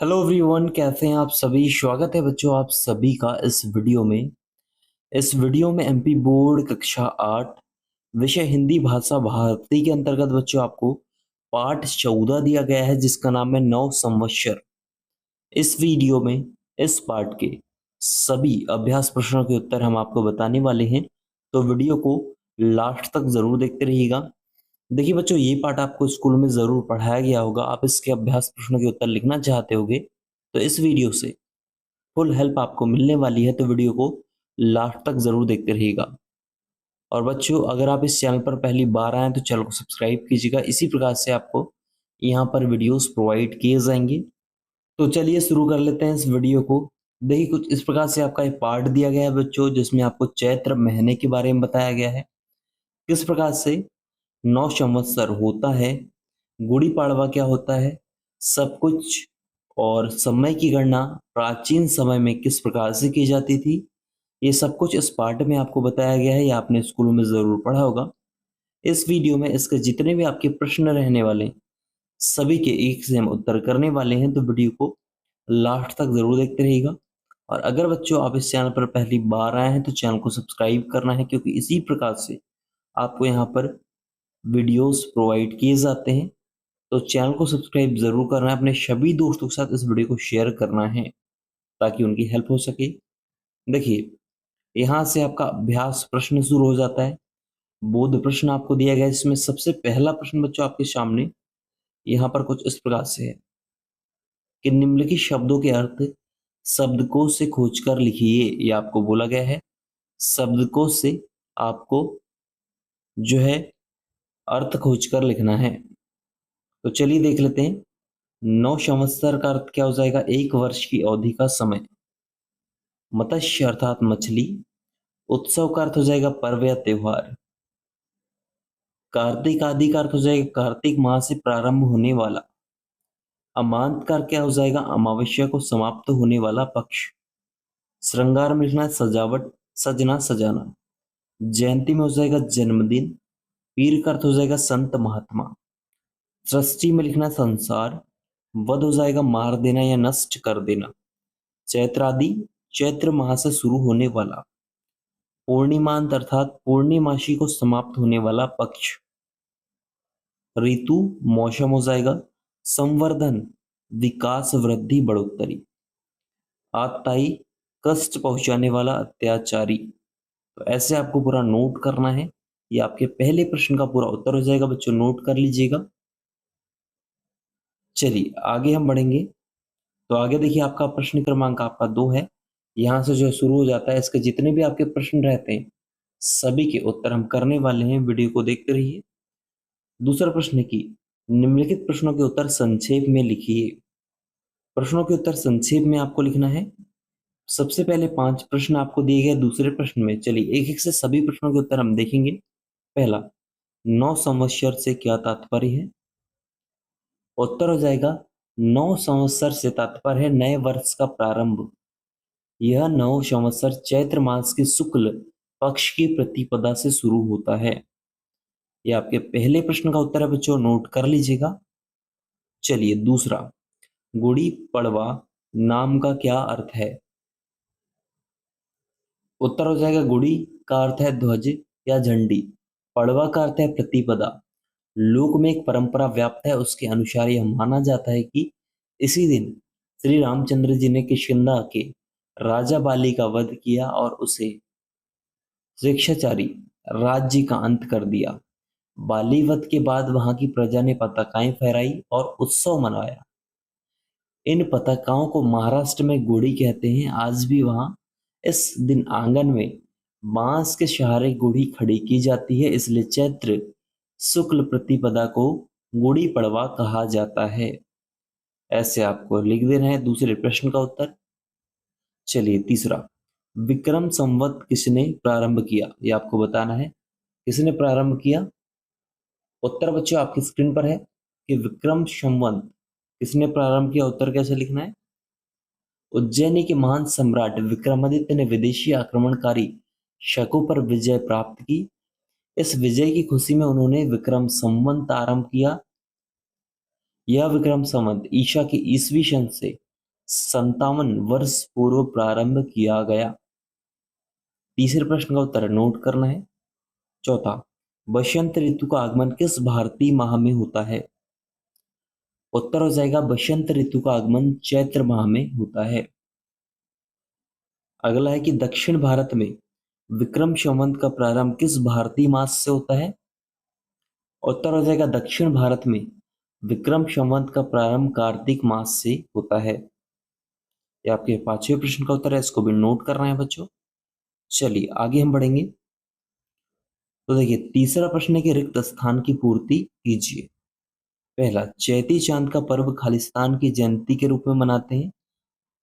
Hello everyone, कैसे हैं आप सभी। स्वागत है बच्चों आप सभी का इस वीडियो में एमपी बोर्ड कक्षा 8 विषय हिंदी भाषा भारती के अंतर्गत बच्चों आपको पाठ 14 दिया गया है, जिसका नाम है नव संवत्सर। इस वीडियो में इस पाठ के सभी अभ्यास प्रश्नों के उत्तर हम आपको बताने वाले हैं, तो वीडियो को लास्ट तक जरूर देखते रहिएगा। देखिए बच्चों, ये पाठ आपको स्कूल में जरूर पढ़ाया गया होगा। आप इसके अभ्यास प्रश्नों के उत्तर लिखना चाहते होगे, तो इस वीडियो से फुल हेल्प आपको मिलने वाली है, तो वीडियो को लास्ट तक जरूर देखते रहिएगा। और बच्चों, अगर आप इस चैनल पर पहली बार आए तो चैनल को सब्सक्राइब कीजिएगा। इसी प्रकार से आपको यहाँ पर वीडियोस प्रोवाइड किए जाएंगे। तो चलिए शुरू कर लेते हैं इस वीडियो को। देखिए, कुछ इस प्रकार से आपका एक पार्ट दिया गया है बच्चों, जिसमें आपको चैत्र महीने के बारे में बताया गया है, किस प्रकार से नौ संवत्सर होता है, गुड़ी पड़वा क्या होता है, सब कुछ। और समय की गणना प्राचीन समय में किस प्रकार से की जाती थी, ये सब कुछ इस पार्ट में आपको बताया गया है। ये आपने स्कूलों में जरूर पढ़ा होगा। इस वीडियो में इसके जितने भी आपके प्रश्न रहने वाले हैं, सभी के एक से हम उत्तर करने वाले हैं, तो वीडियो को लास्ट तक जरूर देखते रहिएगा। और अगर बच्चों आप इस चैनल पर पहली बार आए हैं तो चैनल को सब्सक्राइब करना है, क्योंकि इसी प्रकार से आपको यहाँ पर वीडियोस प्रोवाइड किए जाते हैं। तो चैनल को सब्सक्राइब जरूर करना है, अपने सभी दोस्तों के साथ इस वीडियो को शेयर करना है, ताकि उनकी हेल्प हो सके। देखिए, यहाँ से आपका अभ्यास प्रश्न शुरू हो जाता है। बोध प्रश्न आपको दिया गया है, जिसमें सबसे पहला प्रश्न बच्चों आपके सामने यहाँ पर कुछ इस प्रकार से है कि निम्नलिखित शब्दों के अर्थ शब्दकोश से खोजकर लिखिए। ये आपको बोला गया है, शब्दकोश से आपको जो है अर्थ खोजकर लिखना है। तो चलिए देख लेते हैं। नौ संवत्सर का अर्थ क्या हो जाएगा? एक वर्ष की अवधि का समय। मत्स्य अर्थात मछली। उत्सव का अर्थ हो जाएगा पर्व या त्योहार। कार्तिक आदि का अर्थ हो जाएगा कार्तिक माह से प्रारंभ होने वाला। अमांत का क्या हो जाएगा? अमावस्या को समाप्त होने वाला पक्ष। श्रृंगार में लिखना है सजावट, सजना, सजाना। जयंती में हो जाएगा जन्मदिन। पीर का अर्थ हो जाएगा संत महात्मा। सृष्टि में लिखना है संसार। वध हो जाएगा मार देना या नष्ट कर देना। चैत्र आदि, चैत्र माह से शुरू होने वाला। पूर्णिमांत अर्थात पूर्णिमासी को समाप्त होने वाला पक्ष। ऋतु, मौसम हो जाएगा। संवर्धन, विकास, वृद्धि, बढ़ोतरी। आताई, कष्ट पहुंचाने वाला, अत्याचारी। तो ऐसे आपको पूरा नोट करना है। ये आपके पहले प्रश्न का पूरा उत्तर हो जाएगा बच्चों, नोट कर लीजिएगा। चलिए आगे हम बढ़ेंगे। तो आगे देखिए, आपका प्रश्न क्रमांक आपका 2 है। यहाँ से जो शुरू हो जाता है, इसके जितने भी आपके प्रश्न रहते हैं सभी के उत्तर हम करने वाले हैं। वीडियो को देखते रहिए। दूसरा प्रश्न है कि निम्नलिखित प्रश्नों के उत्तर संक्षेप में लिखिए। प्रश्नों के उत्तर संक्षेप में आपको लिखना है। सबसे पहले 5 प्रश्न आपको दिए गए दूसरे प्रश्न में। चलिए एक एक से सभी प्रश्नों के उत्तर हम देखेंगे। पहला, नौ संवत्सर से क्या तात्पर्य है? उत्तर हो जाएगा नौ संवत्सर से तात्पर्य है नए वर्ष का प्रारंभ। यह नौ संवत्सर चैत्र मास के शुक्ल पक्ष की प्रतिपदा से शुरू होता है। यह आपके पहले प्रश्न का उत्तर है बच्चों, नोट कर लीजिएगा। चलिए दूसरा, गुड़ी पड़वा नाम का क्या अर्थ है? उत्तर हो जाएगा गुड़ी का अर्थ है ध्वज या झंडी। पड़वा का अर्थ है प्रतिपदा। लोक में एक परंपरा व्याप्त है, उसके अनुसार यह माना जाता है कि इसी दिन श्री रामचंद्र जी ने किष्किंधा के राजा बाली का वध किया और उसे शिक्षाचारी राज्य का अंत कर दिया। बाली वध के बाद वहां की प्रजा ने पताकाएं फहराई और उत्सव मनाया। इन पताकाओं को महाराष्ट्र में गुड़ी कहते हैं। आज भी वहां इस दिन आंगन में बांस के सहारे गुड़ी खड़ी की जाती है, इसलिए चैत्र शुक्ल प्रतिपदा को गुड़ी पड़वा कहा जाता है। ऐसे आपको लिख देना है दूसरे प्रश्न का उत्तर। चलिए तीसरा, विक्रम संवत किसने प्रारंभ किया? ये आपको बताना है, किसने प्रारंभ किया। उत्तर बच्चों आपकी स्क्रीन पर है कि विक्रम संवत किसने प्रारंभ किया। उत्तर कैसे लिखना है? उज्जैनी के महान सम्राट विक्रमादित्य ने विदेशी आक्रमणकारी शकों पर विजय प्राप्त की। इस विजय की खुशी में उन्होंने विक्रम संवत आरंभ किया। यह विक्रम संवत ईशा के ईसवी सन से 57 वर्ष पूर्व प्रारंभ किया गया? तीसरे प्रश्न का उत्तर नोट करना है। चौथा, बसंत ऋतु का आगमन किस भारतीय माह में होता है? उत्तर हो जाएगा बसंत ऋतु का आगमन चैत्र माह में होता है। अगला है कि दक्षिण भारत में विक्रम संवत का प्रारंभ किस भारतीय मास से होता है? उत्तर हो जाएगा दक्षिण भारत में विक्रम संवत का प्रारंभ कार्तिक मास से होता है। ये आपके पांचवें प्रश्न का उत्तर है, इसको भी नोट करना है बच्चों। चलिए आगे हम बढ़ेंगे। तो देखिए तीसरा प्रश्न है कि रिक्त स्थान की पूर्ति कीजिए। पहला, चैती चांद का पर्व खालिस्तान की जयंती के रूप में मनाते हैं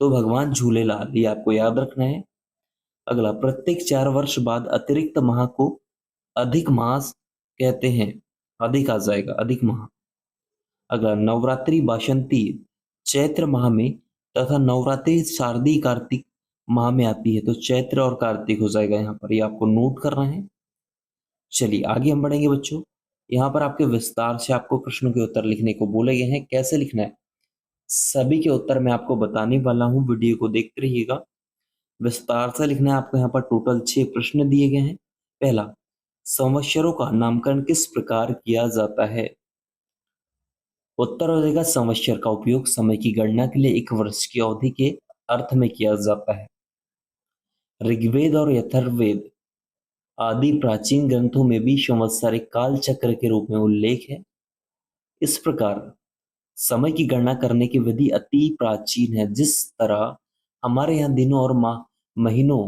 तो भगवान झूलेलाल, ये आपको याद रखना है। अगला, प्रत्येक 4 वर्ष बाद अतिरिक्त माह को अधिक मास कहते हैं। अधिक आ जाएगा, अधिक माह। अगला, नवरात्रि बासंती चैत्र माह में तथा नवरात्रि शारदीय कार्तिक माह में आती है तो चैत्र और कार्तिक हो जाएगा यहाँ पर, ये आपको नोट करना है। चलिए आगे हम बढ़ेंगे बच्चों। यहाँ पर आपके विस्तार से आपको प्रश्नों के उत्तर लिखने को बोले गए हैं। कैसे लिखना है सभी के उत्तर मैं आपको बताने वाला हूँ, वीडियो को देखते रहिएगा। विस्तार से लिखना है आपको। यहाँ पर टोटल 6 प्रश्न दिए गए हैं। पहला, संवत्सरों का नामकरण किस प्रकार किया जाता है? उत्तर हो जाएगा संवत्सर का उपयोग समय की गणना के लिए 1 वर्ष की अवधि के अर्थ में किया जाता है। ऋग्वेद और यथर्ववेद आदि प्राचीन ग्रंथों में भी संवत्सर एक काल चक्र के रूप में उल्लेख है। इस प्रकार समय की गणना करने की विधि अति प्राचीन है। जिस तरह हमारे यहाँ दिनों और महीनों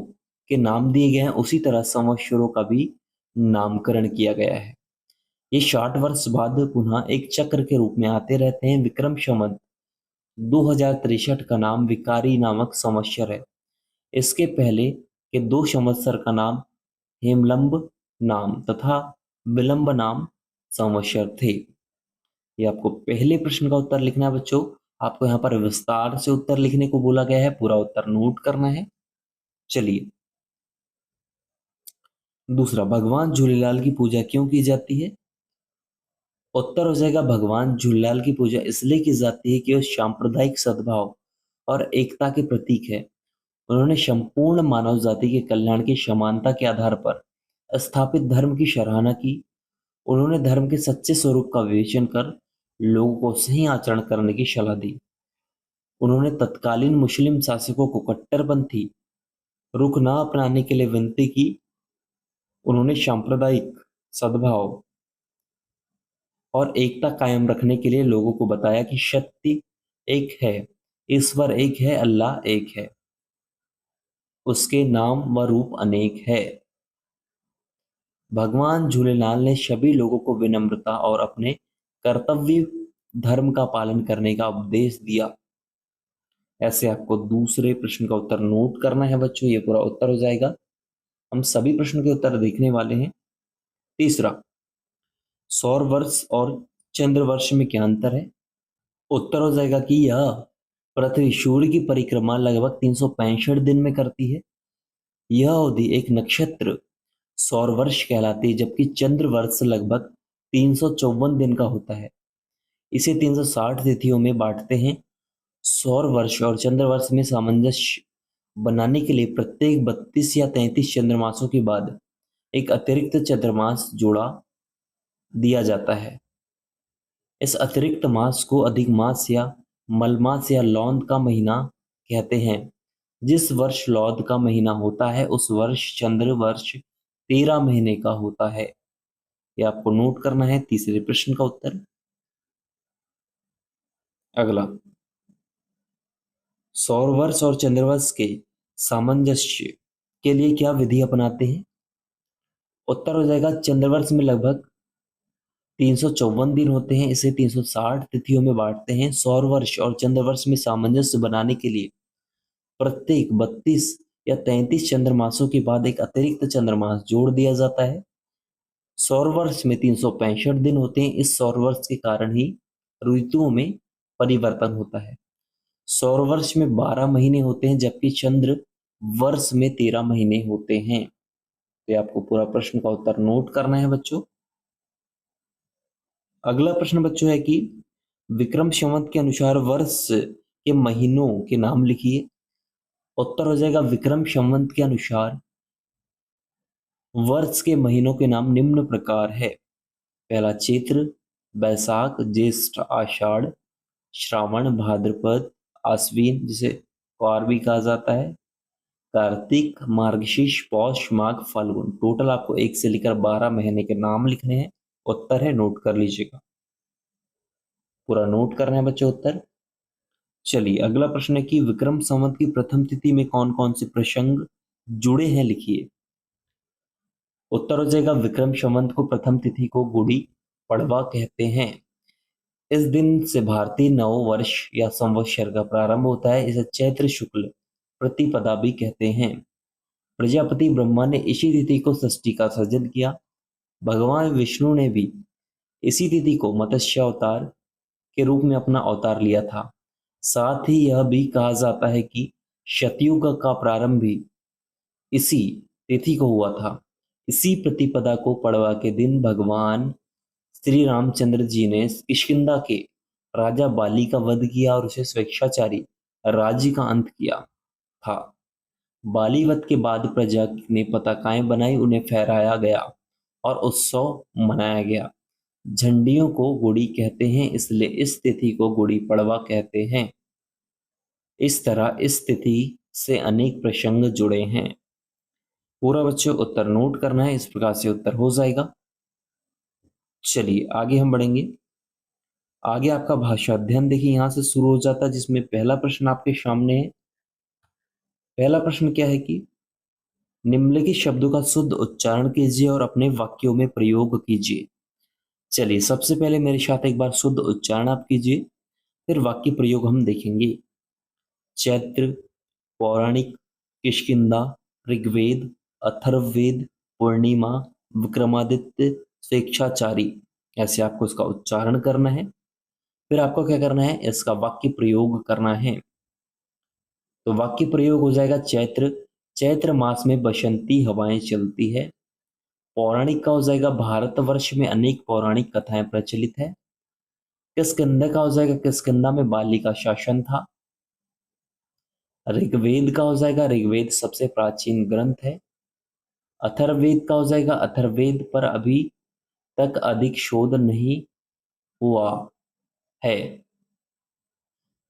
के नाम दिए गए हैं उसी तरह संवत्सरों का भी नामकरण किया गया है। ये 60 वर्ष बाद पुनः एक चक्र के रूप में आते रहते हैं। विक्रम संवत 2063 का नाम विकारी नामक संवत्सर है। इसके पहले के 2 संवत्सर का नाम हेमलंब नाम तथा विलंब नाम संवत्सर थे। ये आपको पहले प्रश्न का उत्तर लिखना है बच्चों। आपको यहाँ पर विस्तार से उत्तर लिखने को बोला गया है, पूरा उत्तर नोट करना है। चलिए दूसरा, भगवान झूलेलाल की पूजा क्यों की जाती है? उत्तर हो जाएगा भगवान झूलेलाल की पूजा इसलिए की जाती है कि वह सांप्रदायिक सद्भाव और एकता के प्रतीक है। उन्होंने संपूर्ण मानव जाति के कल्याण की समानता के आधार पर स्थापित धर्म की सराहना की। उन्होंने धर्म के सच्चे स्वरूप का विवेचन कर लोगों को सही आचरण करने की सलाह दी। उन्होंने तत्कालीन मुस्लिम शासकों को कट्टरपंथी रुख न अपनाने के लिए विनती की। उन्होंने सांप्रदायिक सद्भाव और एकता कायम रखने के लिए लोगों को बताया कि शक्ति एक है, ईश्वर एक है, अल्लाह एक है, उसके नाम व रूप अनेक है। भगवान झूलेलाल ने सभी लोगों को विनम्रता और अपने कर्तव्य धर्म का पालन करने का उपदेश दिया। ऐसे आपको दूसरे प्रश्न का उत्तर नोट करना है बच्चों, ये पूरा उत्तर हो जाएगा। हम सभी प्रश्नों के उत्तर देखने वाले हैं। तीसरा, सौर वर्ष और चंद्र वर्ष में क्या अंतर है? उत्तर हो जाएगा कि यह पृथ्वी सूर्य की परिक्रमा लगभग 365 दिन में करती है। यह अवधि एक नक्षत्र सौर वर्ष कहलाती है, जबकि चंद्र वर्ष लगभग 354 दिन का होता है। इसे 360 तिथियों में बांटते हैं। सौर वर्ष और चंद्र वर्ष में सामंजस्य बनाने के लिए प्रत्येक 32 या 33 चंद्रमासों के बाद एक अतिरिक्त चंद्रमास जोड़ा दिया जाता है। इस अतिरिक्त मास को अधिक मास या मलमास या लौंद का महीना कहते हैं। जिस वर्ष लौद का महीना होता है उस वर्ष चंद्र वर्ष 13 महीने का होता है। ये आपको नोट करना है। तीसरे प्रश्न का उत्तर। अगला, सौर वर्ष और चंद्र वर्ष के सामंजस्य के लिए क्या विधि अपनाते हैं? उत्तर हो जाएगा चंद्र वर्ष में लगभग 354 दिन होते हैं, इसे 360 तिथियों में बांटते हैं। सौर वर्ष और चंद्र वर्ष में सामंजस्य बनाने के लिए प्रत्येक 32 या 33 चंद्रमासों के बाद एक अतिरिक्त चंद्रमास जोड़ दिया जाता है। सौर वर्ष में 365 दिन होते हैं। इस सौर वर्ष के कारण ही ऋतुओं में परिवर्तन होता है। सौर वर्ष में 12 महीने होते हैं, जबकि चंद्र वर्ष में 13 महीने होते हैं। तो आपको पूरा प्रश्न का उत्तर नोट करना है बच्चों। अगला प्रश्न बच्चों है कि विक्रम संवत के अनुसार वर्ष के महीनों के नाम लिखिए। उत्तर हो जाएगा विक्रम संवत के अनुसार वर्ष के महीनों के नाम निम्न प्रकार है। पहला चैत्र, बैसाख, ज्येष्ठ, आषाढ़, श्रावण, भाद्रपद, आश्विन जिसे क्वार भी कहा जाता है, कार्तिक, मार्गशीर्ष, पौष, माघ, फाल्गुन। टोटल आपको 1 से लेकर 12 महीने के नाम लिखने हैं। उत्तर है, नोट कर लीजिएगा, पूरा नोट करना है बच्चों उत्तर। चलिए अगला प्रश्न है कि विक्रम संवत की प्रथम तिथि में कौन कौन से प्रसंग जुड़े हैं, लिखिए। उत्तर हो जाएगा विक्रम संवत को प्रथम तिथि को गुड़ी पड़वा कहते हैं। इस दिन से भारतीय नव वर्ष या संवत्सर का प्रारंभ होता है। इसे चैत्र शुक्ल प्रतिपदा भी कहते हैं। प्रजापति ब्रह्मा ने इसी तिथि को सृष्टि का सृजन किया। भगवान विष्णु ने भी इसी तिथि को मत्स्य अवतार के रूप में अपना अवतार लिया था। साथ ही यह भी कहा जाता है कि सतयुग का प्रारंभ भी इसी तिथि को हुआ था। इसी प्रतिपदा को पड़वा के दिन भगवान श्री रामचंद्र जी ने किष्किंधा के राजा बाली का वध किया और उसे स्वेच्छाचारी राज्य का अंत किया था। बाली वध के बाद प्रजा ने पताकाएं बनाई, उन्हें फहराया गया और उत्सव मनाया गया। झंडियों को गुड़ी कहते हैं, इसलिए इस तिथि को गुड़ी पड़वा कहते हैं। इस तरह इस तिथि से अनेक प्रसंग जुड़े हैं। पूरा बच्चों उत्तर नोट करना है, इस प्रकार से उत्तर हो जाएगा। चलिए आगे हम बढ़ेंगे। आगे आपका भाषा अध्ययन देखिए यहां से शुरू हो जाता है, जिसमें पहला प्रश्न आपके सामने है। पहला प्रश्न क्या है कि निम्नलिखित शब्दों का शुद्ध उच्चारण कीजिए और अपने वाक्यों में प्रयोग कीजिए। चलिए सबसे पहले मेरे साथ एक बार शुद्ध उच्चारण आप कीजिए, फिर वाक्य प्रयोग हम देखेंगे। चैत्र, पौराणिक, किष्किंधा, ऋग्वेद, अथर्ववेद, पूर्णिमा, विक्रमादित्य, स्वेच्छाचारी, ऐसे आपको इसका उच्चारण करना है। फिर आपको क्या करना है, इसका वाक्य प्रयोग करना है। तो वाक्य प्रयोग हो जाएगा चैत्र, चैत्र मास में बसंती हवाएं चलती है। पौराणिक का हो जाएगा भारतवर्ष में अनेक पौराणिक कथाएं प्रचलित है। किष्किंधा का हो जाएगा किष्किंधा में बाली का शासन था। ऋग्वेद का हो जाएगा ऋग्वेद सबसे प्राचीन ग्रंथ है। अथर्ववेद का हो जाएगा अथर्ववेद पर अभी तक अधिक शोध नहीं हुआ है।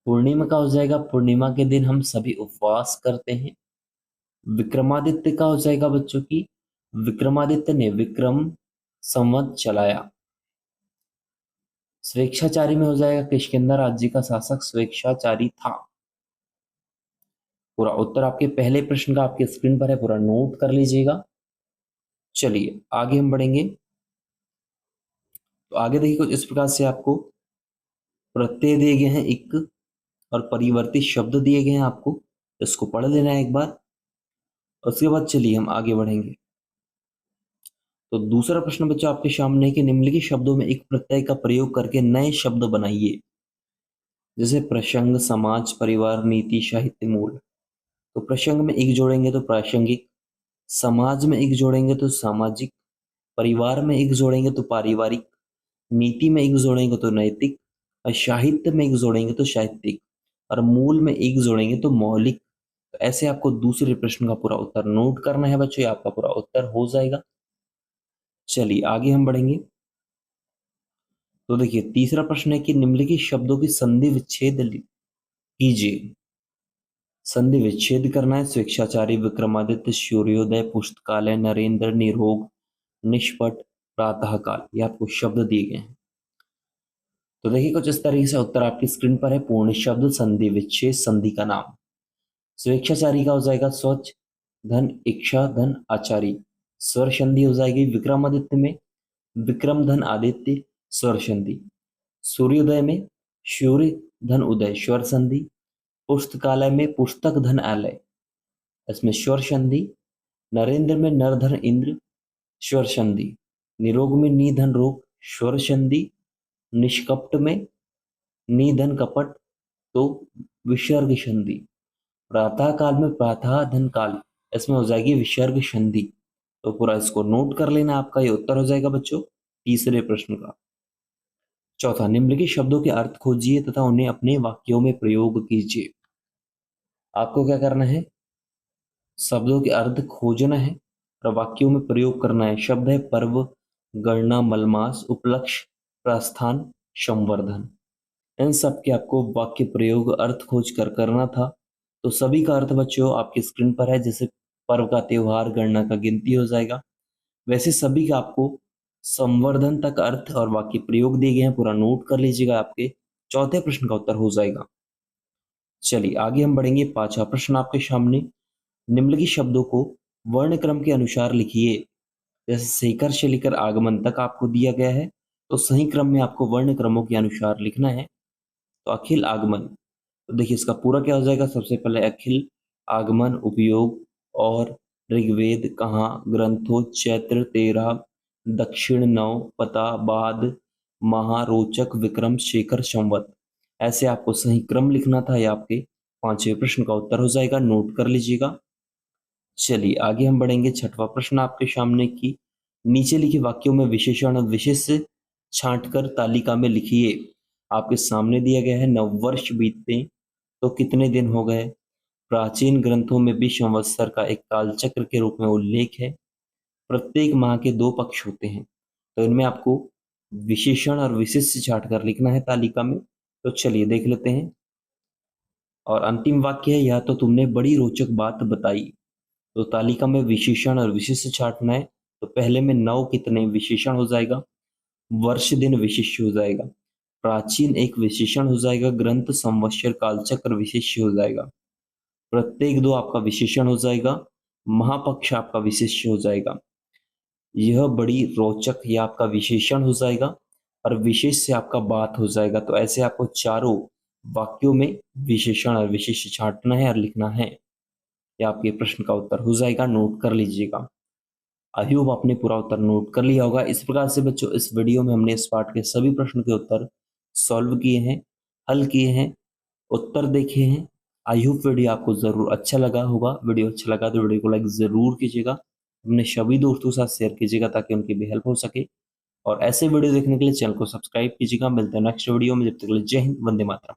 पूर्णिमा का हो जाएगा पूर्णिमा के दिन हम सभी उपवास करते हैं। विक्रमादित्य का हो जाएगा बच्चों की विक्रमादित्य ने विक्रम संवत चलाया। स्वेच्छाचारी में हो जाएगा किष्किंधा राज्य का शासक स्वेच्छाचारी था। पूरा उत्तर आपके पहले प्रश्न का आपके स्क्रीन पर है, पूरा नोट कर लीजिएगा। चलिए आगे हम बढ़ेंगे। तो आगे देखिए कुछ इस प्रकार से आपको प्रत्यय दिए गए हैं एक और परिवर्तित शब्द दिए गए हैं, आपको इसको पढ़ लेना है एक बार। उसके बाद चलिए हम आगे बढ़ेंगे। तो दूसरा प्रश्न बच्चों आपके सामने है कि निम्नलिखित शब्दों में एक प्रत्यय का प्रयोग करके नए शब्द बनाइए, जैसे प्रसंग, समाज, परिवार, नीति, साहित्य, मूल। तो प्रसंग में एक जोड़ेंगे तो प्रासंगिक, समाज में एक जोड़ेंगे तो सामाजिक, परिवार में एक जोड़ेंगे तो पारिवारिक, नीति में एक जोड़ेंगे तो नैतिक, और साहित्य में एक जोड़ेंगे तो साहित्यिक, और मूल में एक जोड़ेंगे तो मौलिक। तो ऐसे आपको दूसरे प्रश्न का पूरा उत्तर नोट करना है बच्चों, ये आपका पूरा उत्तर हो जाएगा। चलिए आगे हम बढ़ेंगे। तो देखिए तीसरा प्रश्न है कि निम्नलिखित शब्दों की संधि विच्छेद कीजिए। संधि विच्छेद करना है। स्वेच्छाचारी, विक्रमादित्य, सूर्योदय, पुस्तकालय, नरेंद्र, निरोग, निष्पट, प्रातःकाल, ये आपको शब्द दिए गए हैं। तो देखिए कुछ इस तरीके से उत्तर आपकी स्क्रीन पर है। पूर्ण शब्द, संधि विच्छेद, संधि का नाम। स्वेच्छाचारी का हो जाएगा स्वच्छ धन इच्छा धन आचारी, स्वर संधि हो जाएगी। विक्रमादित्य में विक्रम धन आदित्य, स्वर संधि। सूर्योदय में सूर्य धन उदय, स्वर संधि। पुस्तकालय में पुस्तक धन आलय, इसमें स्वर संधि। नरेंद्र में नर धन इंद्र, स्वर संधि। निरोग में नी धन रोग, स्वर संधि। निष्कपट में नी धन कपट, तो विसर्ग संधि। प्रातः काल में प्रातः धन काल, इसमें हो जाएगी विसर्ग संधि। तो पूरा इसको नोट कर लेना, आपका ये उत्तर हो जाएगा बच्चों तीसरे प्रश्न का। चौथा, निम्नलिखित शब्दों के अर्थ खोजिए तथा उन्हें अपने वाक्यों में प्रयोग कीजिए। आपको क्या करना है, शब्दों के अर्थ खोजना है और वाक्यों में प्रयोग करना है। शब्द है पर्व, गणना, मलमास, उपलक्ष्य, प्रस्थान, संवर्धन। इन सब के आपको वाक्य प्रयोग अर्थ खोज कर करना था। तो सभी का अर्थ बच्चों आपकी स्क्रीन पर है। जैसे पर्व का त्योहार, गणना का गिनती हो जाएगा, वैसे सभी का आपको संवर्धन तक अर्थ और वाक्य प्रयोग दिए गए हैं। पूरा नोट कर लीजिएगा, आपके चौथे प्रश्न का उत्तर हो जाएगा। चलिए आगे हम बढ़ेंगे। पांचवा प्रश्न आपके सामने, निम्नलिखित शब्दों को वर्ण क्रम के अनुसार लिखिए। जैसे शेखर से लेकर आगमन तक आपको दिया गया है, तो सही क्रम में आपको वर्ण क्रमों के अनुसार लिखना है। तो अखिल आगमन, तो देखिए इसका पूरा क्या हो जाएगा। सबसे पहले अखिल आगमन उपयोग और ऋग्वेद कहाँ, ग्रंथों, चैत्र 13, दक्षिण 9, पता, बाद, महारोचक, विक्रम, शेखर, संवत। ऐसे आपको सही क्रम लिखना था। यह आपके पांचवें प्रश्न का उत्तर हो जाएगा, नोट कर लीजिएगा। चलिए आगे हम बढ़ेंगे। छठवां प्रश्न आपके सामने की नीचे लिखे वाक्यों में विशेषण और विशेष्य छांटकर तालिका में लिखिए। आपके सामने दिया गया है, नववर्ष बीतते तो कितने दिन हो गए। प्राचीन ग्रंथों में भी संवत्सर का एक कालचक्र के रूप में उल्लेख है। प्रत्येक माह के 2 पक्ष होते हैं। तो इनमें आपको विशेषण और विशेष्य छांटकर लिखना है तालिका में। तो चलिए देख लेते हैं। और अंतिम वाक्य है, यह तो तुमने बड़ी रोचक बात बताई। तो तालिका में विशेषण और विशेष्य छांटना है। तो पहले में नव कितने विशेषण हो जाएगा, वर्ष दिन विशेष्य हो जाएगा, प्राचीन एक विशेषण हो जाएगा, ग्रंथ, संवत्सर, कालचक्र विशेष्य हो जाएगा, प्रत्येक 2 आपका विशेषण हो जाएगा, महापक्ष आपका विशेष्य हो जाएगा, यह बड़ी रोचक यह आपका विशेषण हो जाएगा और विशेष से आपका बात हो जाएगा। तो ऐसे आपको चारों वाक्यों में विशेषण और विशेष्य छांटना है और लिखना है। यह आपके प्रश्न का उत्तर हो जाएगा, नोट कर लीजिएगा। आई होप आपने पूरा उत्तर नोट कर लिया होगा। इस प्रकार से बच्चों इस वीडियो में हमने इस पार्ट के सभी प्रश्न के उत्तर सॉल्व किए हैं, हल किए हैं, उत्तर देखे हैं। आई होप वीडियो आपको ज़रूर अच्छा लगा होगा। वीडियो अच्छा लगा तो वीडियो को लाइक ज़रूर कीजिएगा, अपने सभी दोस्तों के साथ शेयर कीजिएगा ताकि उनकी भी हेल्प हो सके। और ऐसे वीडियो देखने के लिए चैनल को सब्सक्राइब कीजिएगा। मिलते हैं नेक्स्ट वीडियो में, जब तक के लिए जय हिंद, वंदे मातरम।